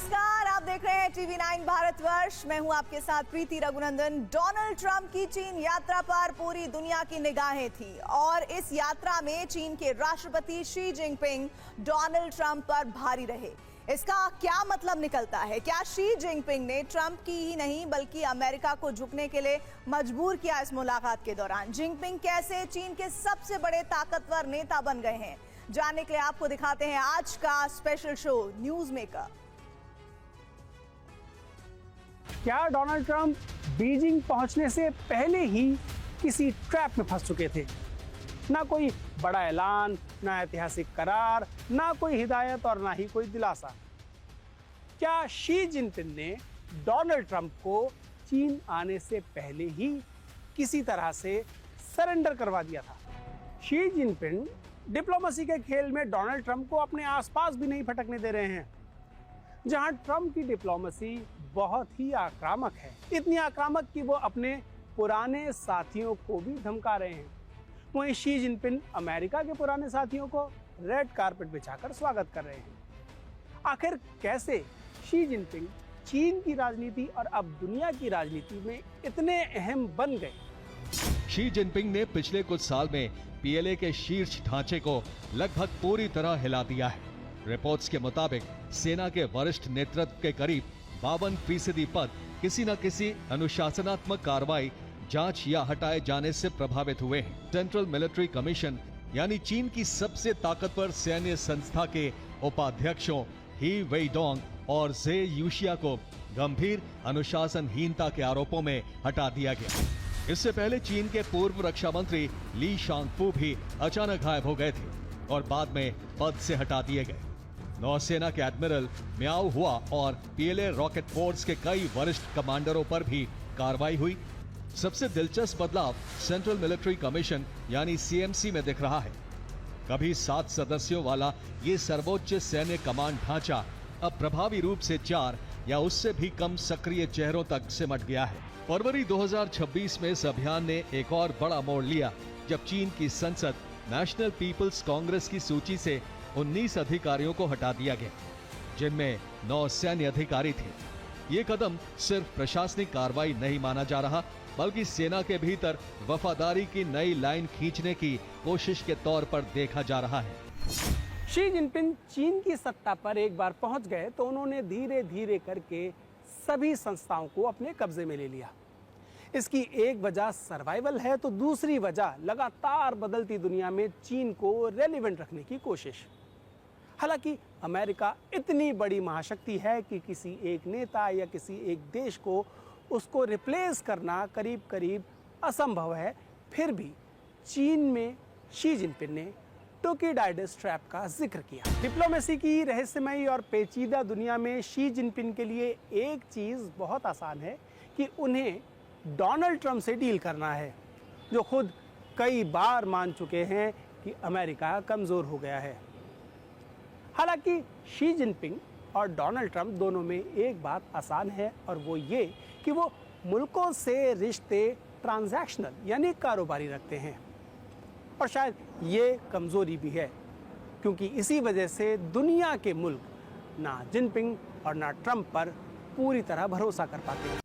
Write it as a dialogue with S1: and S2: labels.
S1: नमस्कार, आप देख रहे हैं टीवी 9 भारतवर्ष। मैं हूं आपके साथ प्रीति रघुनंदन। डोनाल्ड ट्रंप की चीन यात्रा पर पूरी दुनिया की निगाहें थी और इस यात्रा में चीन के राष्ट्रपति शी जिनपिंग डोनाल्ड ट्रंप पर भारी रहे। इसका क्या मतलब निकलता है? क्या शी जिनपिंग ने ट्रंप की ही नहीं बल्कि अमेरिका को झुकने के लिए मजबूर किया इस मुलाकात के दौरान? जिनपिंग कैसे चीन के सबसे बड़े ताकतवर नेता बन गए हैं, जानने के लिए आपको दिखाते हैं आज का स्पेशल शो न्यूज मेकर।
S2: क्या डोनाल्ड ट्रंप बीजिंग पहुंचने से पहले ही किसी ट्रैप में फंस चुके थे? ना कोई बड़ा ऐलान, ना ऐतिहासिक करार, ना कोई हिदायत और ना ही कोई दिलासा। क्या शी जिनपिंग ने डोनाल्ड ट्रंप को चीन आने से पहले ही किसी तरह से सरेंडर करवा दिया था? शी जिनपिंग डिप्लोमेसी के खेल में डोनाल्ड ट्रंप को अपने आसपास भी नहीं फटकने दे रहे हैं। जहां ट्रंप की डिप्लोमेसी बहुत ही आक्रामक है, इतनी आक्रामक कि वो अपने पुराने साथियों को भी धमका रहे हैं, वहीं शी जिनपिंग अमेरिका के पुराने साथियों को रेड कारपेट बिछाकर स्वागत कर रहे हैं। आखिर कैसे शी जिनपिंग चीन की राजनीति और अब दुनिया की राजनीति में इतने अहम बन गए?
S3: शी जिनपिंग ने पिछले कुछ साल में पीएलए के शीर्ष ढांचे को लगभग पूरी तरह हिला दिया है। रिपोर्ट्स के मुताबिक सेना के वरिष्ठ नेतृत्व के करीब 52% पद किसी न किसी अनुशासनात्मक कार्रवाई, जांच या हटाए जाने से प्रभावित हुए हैं। सेंट्रल मिलिट्री कमीशन यानी चीन की सबसे ताकतवर सैन्य संस्था के उपाध्यक्षों ही वेइडोंग और जे यूशिया को गंभीर अनुशासनहीनता के आरोपों में हटा दिया गया। इससे पहले चीन के पूर्व रक्षा मंत्री ली शांगफू भी अचानक गायब हो गए थे और बाद में पद से हटा दिए गए। नौसेना के एडमिरल म्याओ हुआ और पीएलए रॉकेट फोर्स के कई वरिष्ठ कमांडरों पर भी कार्रवाई हुई। सबसे दिलचस्प बदलाव सेंट्रल मिलिट्री कमीशन यानी सीएमसी में दिख रहा है। कभी 7 सदस्यों वाला ये सर्वोच्च सैन्य कमांड ढांचा अब प्रभावी रूप से 4 या उससे भी कम सक्रिय चेहरों तक सिमट गया है। फरवरी 2026 में इस अभियान ने एक और बड़ा मोड़ लिया जब चीन की संसद नेशनल पीपल्स कांग्रेस की सूची से 19 अधिकारियों को हटा दिया गया, जिनमें 9 सैन्य अधिकारी थे। ये कदम सिर्फ प्रशासनिक कार्रवाई नहीं माना जा रहा, बल्कि सेना के भीतर वफादारी की नई लाइन खींचने की कोशिश के तौर पर देखा जा रहा है।
S2: शी जिनपिंग चीन की सत्ता पर एक बार पहुंच गए तो उन्होंने धीरे धीरे करके सभी संस्थाओं को अपने कब्जे में ले लिया। इसकी एक वजह सर्वाइवल है तो दूसरी वजह लगातार बदलती दुनिया में चीन को रेलेवेंट रखने की कोशिश। हालांकि अमेरिका इतनी बड़ी महाशक्ति है कि किसी एक नेता या किसी एक देश को उसको रिप्लेस करना करीब करीब असंभव है, फिर भी चीन में शी जिनपिंग ने टुकीडाइडस ट्रैप का जिक्र किया। डिप्लोमेसी की रहस्यमयी और पेचीदा दुनिया में शी जिनपिंग के लिए एक चीज बहुत आसान है कि उन्हें डोनाल्ड ट्रंप से डील करना है, जो खुद कई बार मान चुके हैं कि अमेरिका कमजोर हो गया है। हालांकि शी जिनपिंग और डोनाल्ड ट्रंप दोनों में एक बात आसान है और वो ये कि वो मुल्कों से रिश्ते ट्रांजैक्शनल यानी कारोबारी रखते हैं, और शायद ये कमजोरी भी है क्योंकि इसी वजह से दुनिया के मुल्क ना जिनपिंग और ना ट्रंप पर पूरी तरह भरोसा कर पाते हैं।